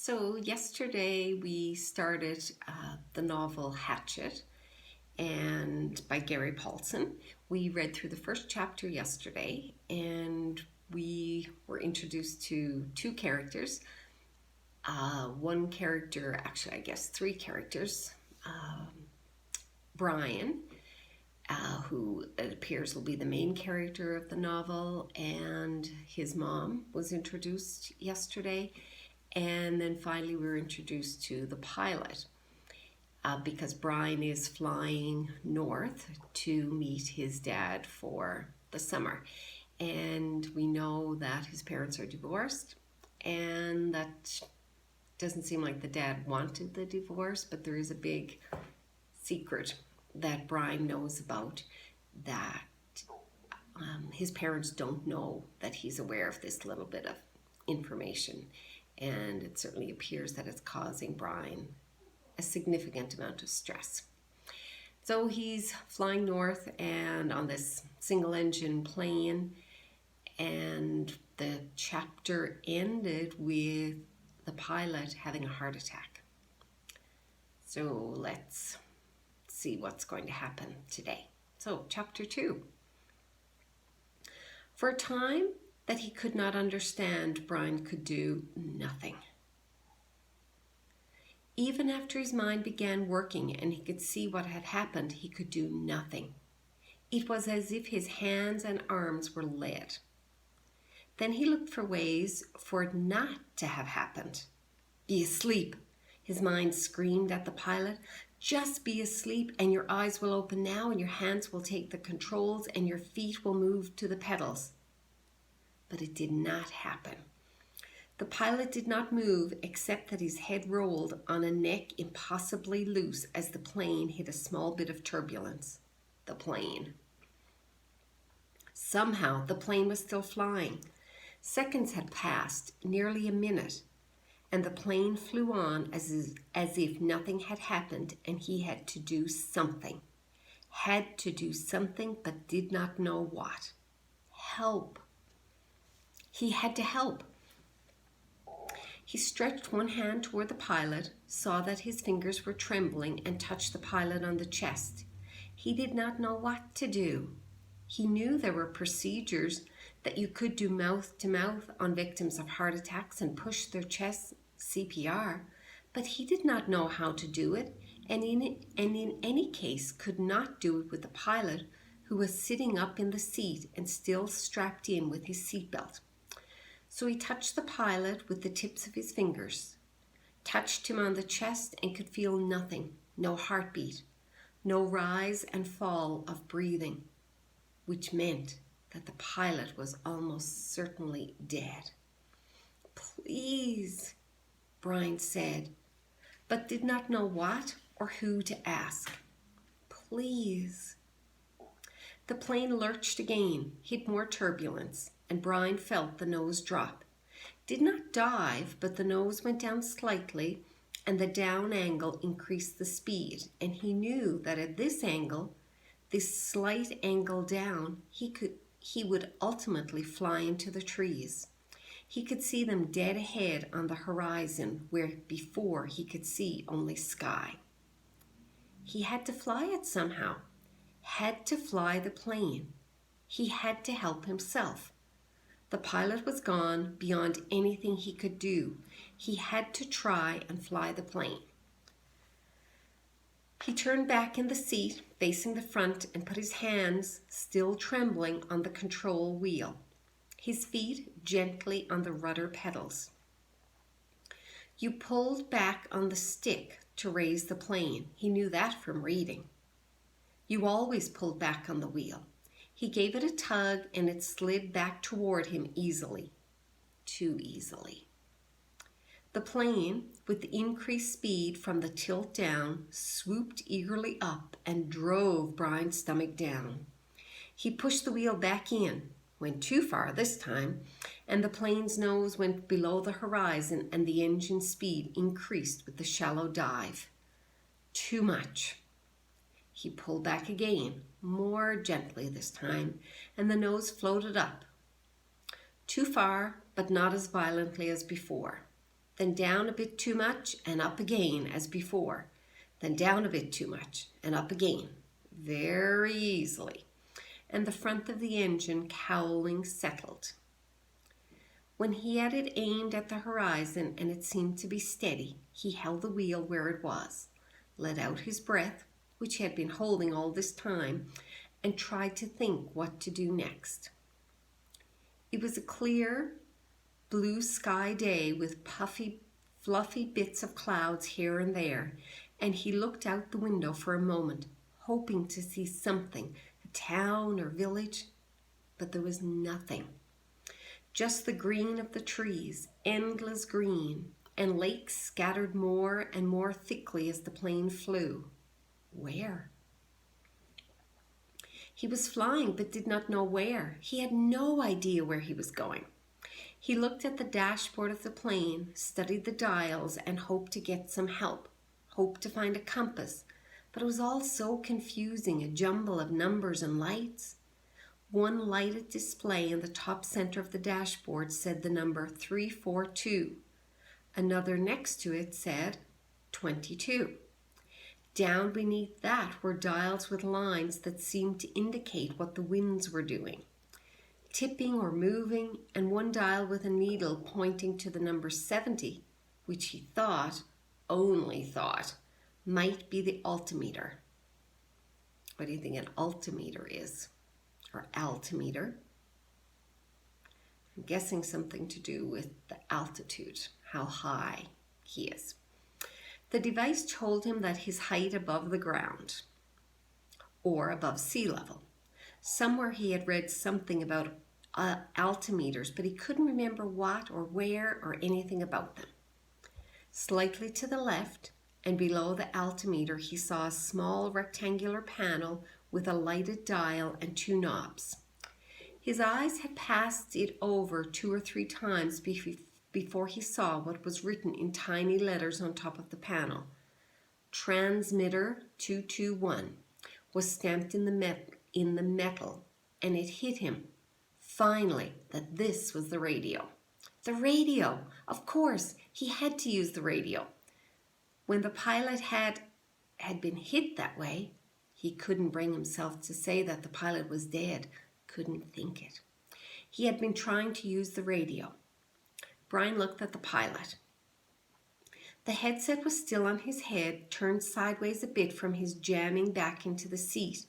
So yesterday we started the novel Hatchet and by Gary Paulson. We read through the first chapter yesterday and we were introduced to two characters. One character, actually I guess three characters. Brian, who it appears will be the main character of the novel, and his mom was introduced yesterday. And then finally we were introduced to the pilot because Brian is flying north to meet his dad for the summer. And we know that his parents are divorced, and that doesn't seem like the dad wanted the divorce, but there is a big secret that Brian knows about that his parents don't know, that he's aware of this little bit of information. And it certainly appears that it's causing Brian a significant amount of stress. So he's flying north and on this single engine plane, and the chapter ended with the pilot having a heart attack. So let's see what's going to happen today. So chapter 2. For a time that he could not understand, Brian could do nothing. Even after his mind began working and he could see what had happened, he could do nothing. It was as if his hands and arms were lead. Then he looked for ways for it not to have happened. Be asleep, his mind screamed at the pilot. Just be asleep and your eyes will open now and your hands will take the controls and your feet will move to the pedals. But it did not happen. The pilot did not move except that his head rolled on a neck impossibly loose as the plane hit a small bit of turbulence. The plane. Somehow the plane was still flying. Seconds had passed, nearly a minute, and the plane flew on as if nothing had happened, and he had to do something. Had to do something, but did not know what. Help. He had to help. He stretched one hand toward the pilot, saw that his fingers were trembling, and touched the pilot on the chest. He did not know what to do. He knew there were procedures that you could do mouth to mouth on victims of heart attacks and push their chests, CPR, but he did not know how to do it, and in any case could not do it with the pilot, who was sitting up in the seat and still strapped in with his seatbelt. So he touched the pilot with the tips of his fingers, touched him on the chest, and could feel nothing, no heartbeat, no rise and fall of breathing, which meant that the pilot was almost certainly dead. Please, Brian said, but did not know what or who to ask. Please. The plane lurched again, hit more turbulence, and Brian felt the nose drop. Did not dive, but the nose went down slightly, and the down angle increased the speed, and he knew that at this angle, this slight angle down, he would ultimately fly into the trees. He could see them dead ahead on the horizon, where before he could see only sky. He had to fly it somehow, had to fly the plane. He had to help himself. The pilot was gone beyond anything he could do. He had to try and fly the plane. He turned back in the seat, facing the front, and put his hands, still trembling, on the control wheel, his feet gently on the rudder pedals. You pulled back on the stick to raise the plane. He knew that from reading. You always pulled back on the wheel. He gave it a tug and it slid back toward him easily. Too easily. The plane, with increased speed from the tilt down, swooped eagerly up and drove Brian's stomach down. He pushed the wheel back in, went too far this time, and the plane's nose went below the horizon and the engine speed increased with the shallow dive. Too much. He pulled back again, more gently this time, and the nose floated up. Too far, but not as violently as before. then down a bit too much and up again as before, then down a bit too much and up again, very easily, and the front of the engine cowling settled. When he had it aimed at the horizon and it seemed to be steady, he held the wheel where it was, let out his breath, which he had been holding all this time, and tried to think what to do next. It was a clear, blue sky day with puffy, fluffy bits of clouds here and there, and he looked out the window for a moment, hoping to see something, a town or village, but there was nothing. Just the green of the trees, endless green, and lakes scattered more and more thickly as the plane flew. Where? He was flying but did not know where. He had no idea where he was going. He looked at the dashboard of the plane, studied the dials, and hoped to get some help, hoped to find a compass, but it was all so confusing, a jumble of numbers and lights. One lighted display in the top center of the dashboard said the number 342. Another next to it said 22. Down beneath that were dials with lines that seemed to indicate what the winds were doing, tipping or moving, and one dial with a needle pointing to the number 70, which he thought, only thought, might be the altimeter. What do you think an altimeter is? Or altimeter? I'm guessing something to do with the altitude, how high he is. The device told him that his height above the ground, or above sea level. Somewhere he had read something about altimeters, but he couldn't remember what or where or anything about them. Slightly to the left and below the altimeter, he saw a small rectangular panel with a lighted dial and two knobs. His eyes had passed it over 2 or 3 times before he saw what was written in tiny letters on top of the panel. Transmitter 221 was stamped in the metal, and it hit him, finally, that this was the radio. The radio! Of course, he had to use the radio. When the pilot had been hit that way, he couldn't bring himself to say that the pilot was dead, couldn't think it. He had been trying to use the radio. Brian looked at the pilot. The headset was still on his head, turned sideways a bit from his jamming back into the seat,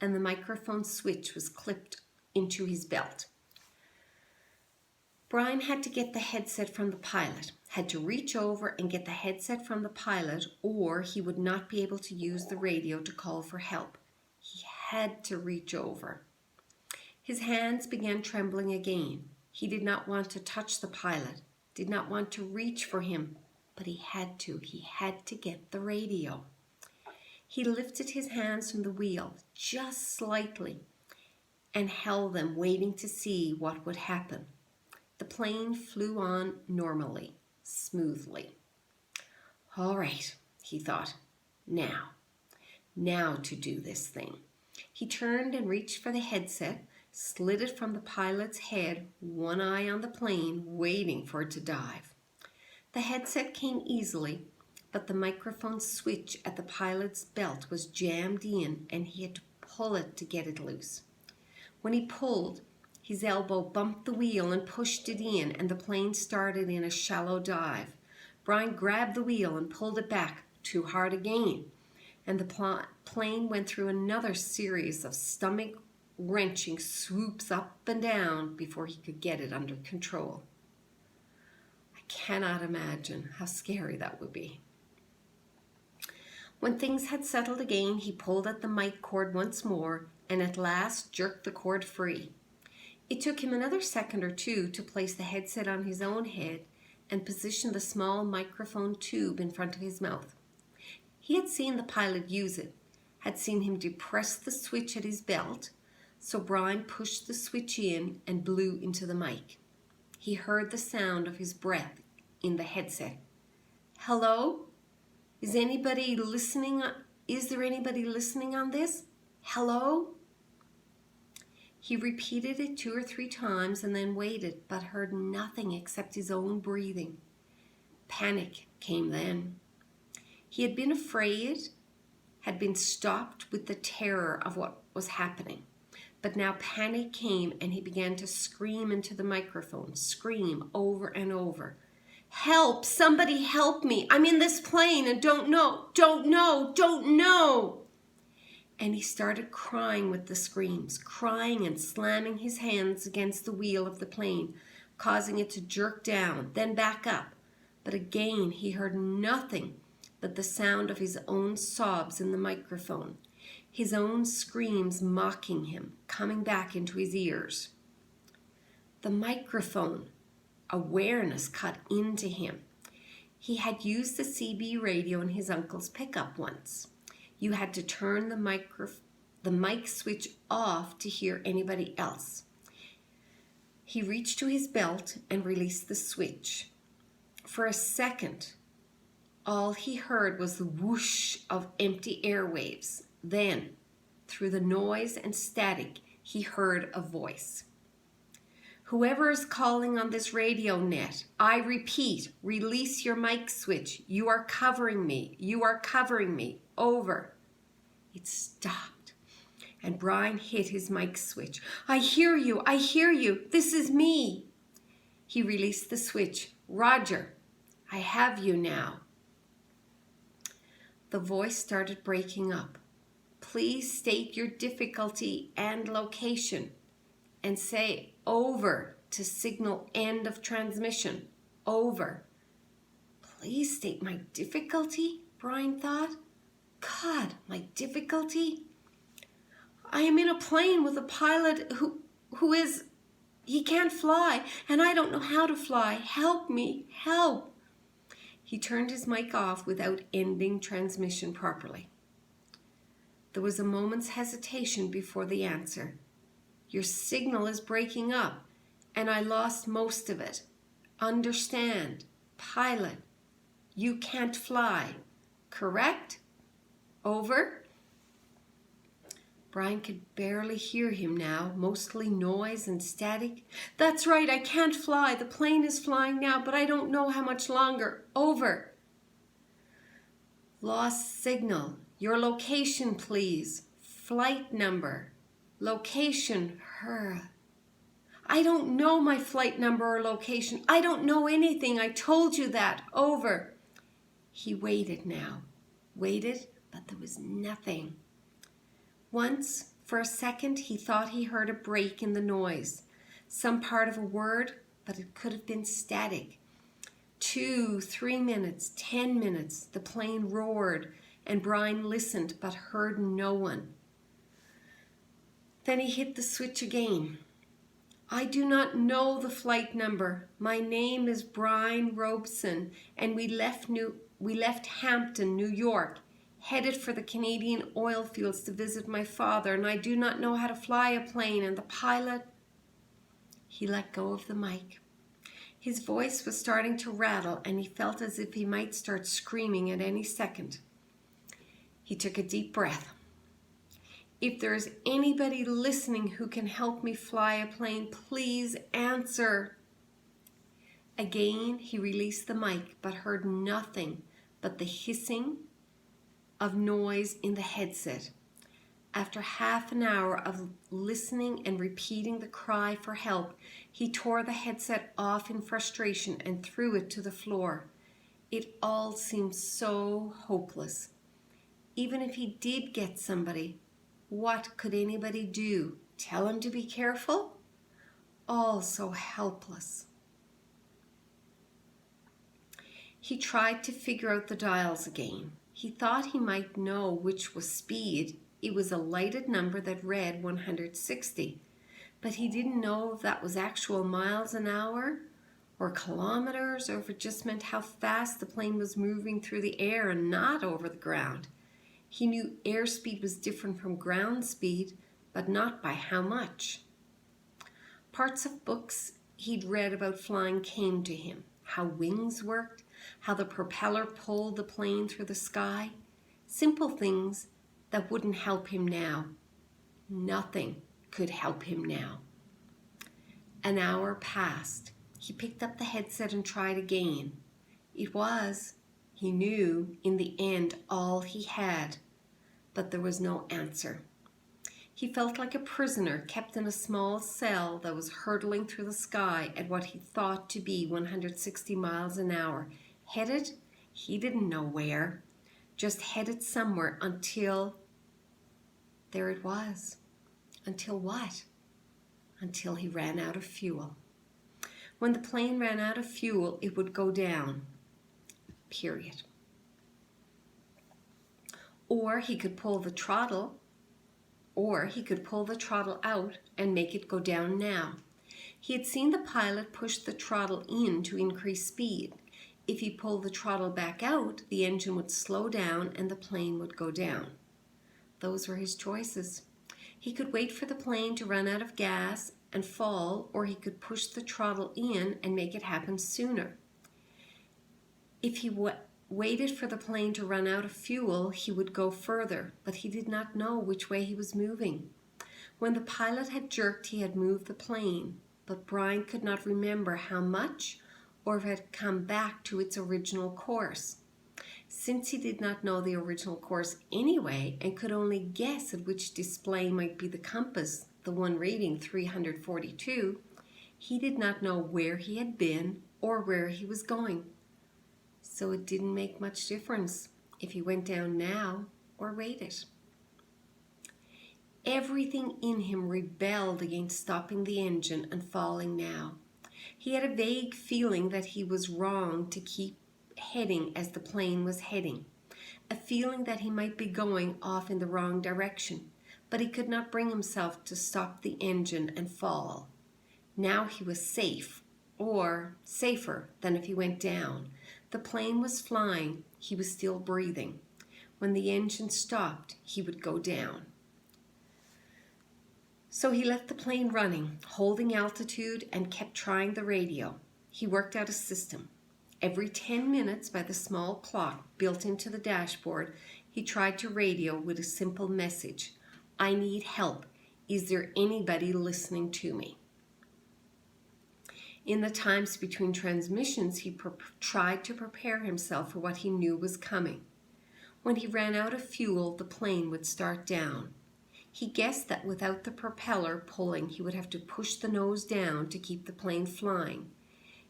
and the microphone switch was clipped into his belt. Brian had to get the headset from the pilot, had to reach over and get the headset from the pilot, or he would not be able to use the radio to call for help. He had to reach over. His hands began trembling again. He did not want to touch the pilot, did not want to reach for him, but he had to. He had to get the radio. He lifted his hands from the wheel just slightly and held them, waiting to see what would happen. The plane flew on normally, smoothly. All right, he thought, now to do this thing. He turned and reached for the headset, slid it from the pilot's head, one eye on the plane, waiting for it to dive. The headset came easily, but the microphone switch at the pilot's belt was jammed in, and he had to pull it to get it loose. When he pulled, his elbow bumped the wheel and pushed it in, and the plane started in a shallow dive. Brian grabbed the wheel and pulled it back, too hard again, and the plane went through another series of stomach-wrenching swoops up and down before he could get it under control. I cannot imagine how scary that would be. When things had settled again, he pulled at the mic cord once more and at last jerked the cord free. It took him another second or two to place the headset on his own head and position the small microphone tube in front of his mouth. He had seen the pilot use it, had seen him depress the switch at his belt, so Brian pushed the switch in and blew into the mic. He heard the sound of his breath in the headset. Hello? Is there anybody listening on this? Hello? He repeated it 2 or 3 times and then waited, but heard nothing except his own breathing. Panic came then. He had been afraid, had been stopped with the terror of what was happening. But now panic came and he began to scream into the microphone, scream over and over. Help! Somebody help me! I'm in this plane and don't know! And he started crying with the screams, crying and slamming his hands against the wheel of the plane, causing it to jerk down, then back up. But again he heard nothing but the sound of his own sobs in the microphone, his own screams mocking him, coming back into his ears. The microphone, awareness cut into him. He had used the CB radio in his uncle's pickup once. You had to turn the mic switch off to hear anybody else. He reached to his belt and released the switch. For a second, all he heard was the whoosh of empty airwaves. Then, through the noise and static, he heard a voice. Whoever is calling on this radio net, I repeat, release your mic switch. You are covering me. You are covering me. Over. It stopped, and Brian hit his mic switch. I hear you. I hear you. This is me. He released the switch. Roger, I have you now. The voice started breaking up. Please state your difficulty and location and say over to signal end of transmission. Over. Please state my difficulty, Brian thought. God, my difficulty? I am in a plane with a pilot he can't fly, and I don't know how to fly. Help me, help. He turned his mic off without ending transmission properly. There was a moment's hesitation before the answer. Your signal is breaking up, and I lost most of it. Understand, pilot, you can't fly, correct? Over? Brian could barely hear him now, mostly noise and static. That's right, I can't fly. The plane is flying now, but I don't know how much longer. Over. Lost signal. Your location, please. Flight number. Location. Her. I don't know my flight number or location. I don't know anything. I told you that. Over. He waited now. Waited, but there was nothing. Once, for a second, he thought he heard a break in the noise. Some part of a word, but it could have been static. 2, 3 minutes, 10 minutes, the plane roared, and Brian listened but heard no one. Then he hit the switch again. I do not know the flight number. My name is Brian Robeson, and we left Hampton, New York, headed for the Canadian oil fields to visit my father, and I do not know how to fly a plane, and the pilot... He let go of the mic. His voice was starting to rattle, and he felt as if he might start screaming at any second. He took a deep breath. If there is anybody listening who can help me fly a plane, please answer. Again, he released the mic, but heard nothing but the hissing of noise in the headset. After half an hour of listening and repeating the cry for help, he tore the headset off in frustration and threw it to the floor. It all seemed so hopeless. Even if he did get somebody, what could anybody do? Tell him to be careful? All so helpless. He tried to figure out the dials again. He thought he might know which was speed. It was a lighted number that read 160. But he didn't know if that was actual miles an hour or kilometers, or if it just meant how fast the plane was moving through the air and not over the ground. He knew airspeed was different from ground speed, but not by how much. Parts of books he'd read about flying came to him, how wings worked, how the propeller pulled the plane through the sky. Simple things that wouldn't help him now. Nothing could help him now. An hour passed. He picked up the headset and tried again. It was, he knew, in the end all he had, but there was no answer. He felt like a prisoner kept in a small cell that was hurtling through the sky at what he thought to be 160 miles an hour. Headed? He didn't know where. Just headed somewhere until... there it was. Until what? Until he ran out of fuel. When the plane ran out of fuel, it would go down. Period. Or he could pull the throttle out and make it go down now. He had seen the pilot push the throttle in to increase speed. If he pulled the throttle back out, the engine would slow down and the plane would go down. Those were his choices. He could wait for the plane to run out of gas and fall, or he could push the throttle in and make it happen sooner. If he waited for the plane to run out of fuel, he would go further, but he did not know which way he was moving. When the pilot had jerked, he had moved the plane, but Brian could not remember how much or if it had come back to its original course. Since he did not know the original course anyway and could only guess at which display might be the compass, the one reading 342, he did not know where he had been or where he was going. So it didn't make much difference if he went down now or waited. Everything in him rebelled against stopping the engine and falling now. He had a vague feeling that he was wrong to keep heading as the plane was heading, a feeling that he might be going off in the wrong direction, but he could not bring himself to stop the engine and fall. Now he was safe, or safer than if he went down. The plane was flying, he was still breathing. When the engine stopped, he would go down. So he left the plane running, holding altitude, and kept trying the radio. He worked out a system. Every 10 minutes, by the small clock built into the dashboard, he tried to radio with a simple message. I need help. Is there anybody listening to me? In the times between transmissions, he tried to prepare himself for what he knew was coming. When he ran out of fuel, the plane would start down. He guessed that without the propeller pulling, he would have to push the nose down to keep the plane flying.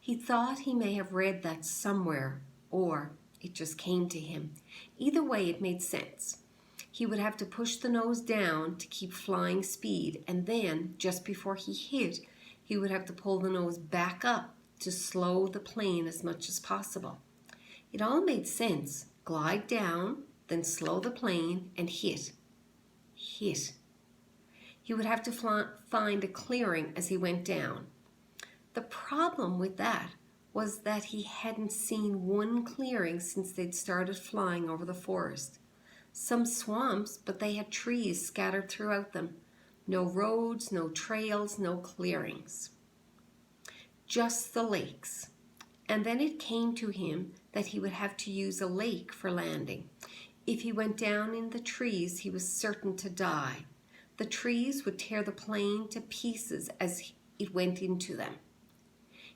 He thought he may have read that somewhere, or it just came to him. Either way, it made sense. He would have to push the nose down to keep flying speed, and then, just before he hit, he would have to pull the nose back up to slow the plane as much as possible. It all made sense. Glide down, then slow the plane, and hit. Hit. He would have to find a clearing as he went down. The problem with that was that he hadn't seen one clearing since they'd started flying over the forest. Some swamps, but they had trees scattered throughout them. No roads, no trails, no clearings. Just the lakes. And then it came to him that he would have to use a lake for landing. If he went down in the trees, he was certain to die. The trees would tear the plane to pieces as it went into them.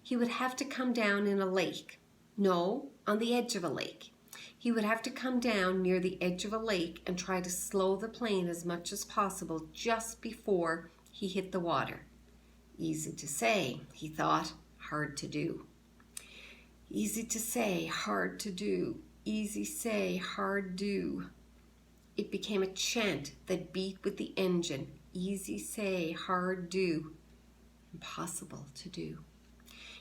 He would have to come down in a lake. No, on the edge of a lake. He would have to come down near the edge of a lake and try to slow the plane as much as possible just before he hit the water. Easy to say, he thought, hard to do. Easy to say, hard to do. Easy say, hard do. It became a chant that beat with the engine. Easy say, hard do. Impossible to do.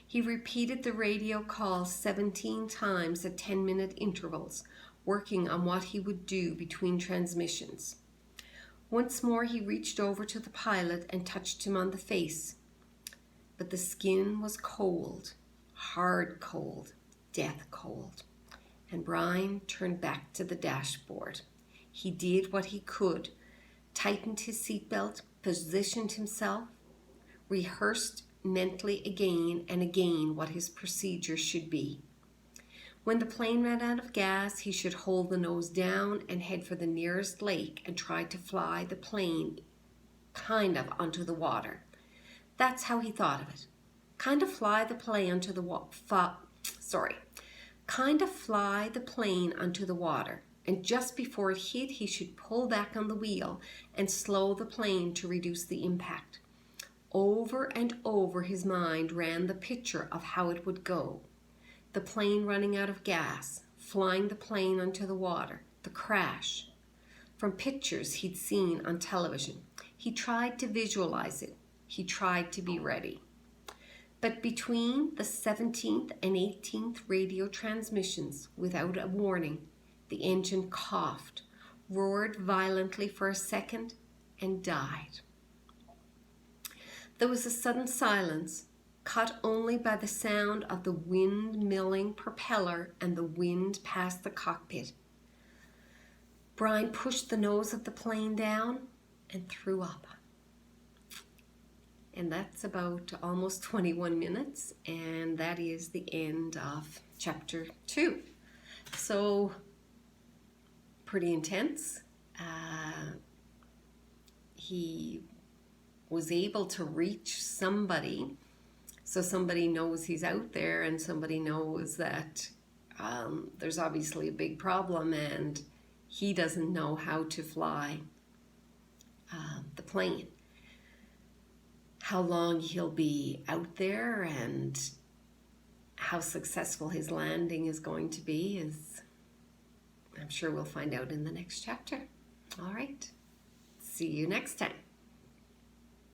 He repeated the radio call 17 times at 10-minute intervals, working on what he would do between transmissions. Once more he reached over to the pilot and touched him on the face. But the skin was cold, hard cold, death cold. And Brian turned back to the dashboard. He did what he could, tightened his seatbelt, positioned himself, rehearsed mentally again and again what his procedure should be. When the plane ran out of gas, he should hold the nose down and head for the nearest lake and try to fly the plane kind of onto the water. That's how he thought of it. Kind of fly the plane onto the kind of fly the plane onto the water, and just before it hit, he should pull back on the wheel and slow the plane to reduce the impact. Over and over his mind ran the picture of how it would go. The plane running out of gas, flying the plane onto the water, the crash. From pictures he'd seen on television, he tried to visualize it. He tried to be ready. But between the 17th and 18th radio transmissions, without a warning, the engine coughed, roared violently for a second, and died. There was a sudden silence, cut only by the sound of the wind-milling propeller and the wind past the cockpit. Brian pushed the nose of the plane down and threw up. And that's about almost 21 minutes, and that is the end of chapter 2. So, pretty intense. He was able to reach somebody, so somebody knows he's out there, and somebody knows that there's obviously a big problem, and he doesn't know how to fly the plane. How long he'll be out there and how successful his landing is going to be is, I'm sure we'll find out in the next chapter. All right, see you next time.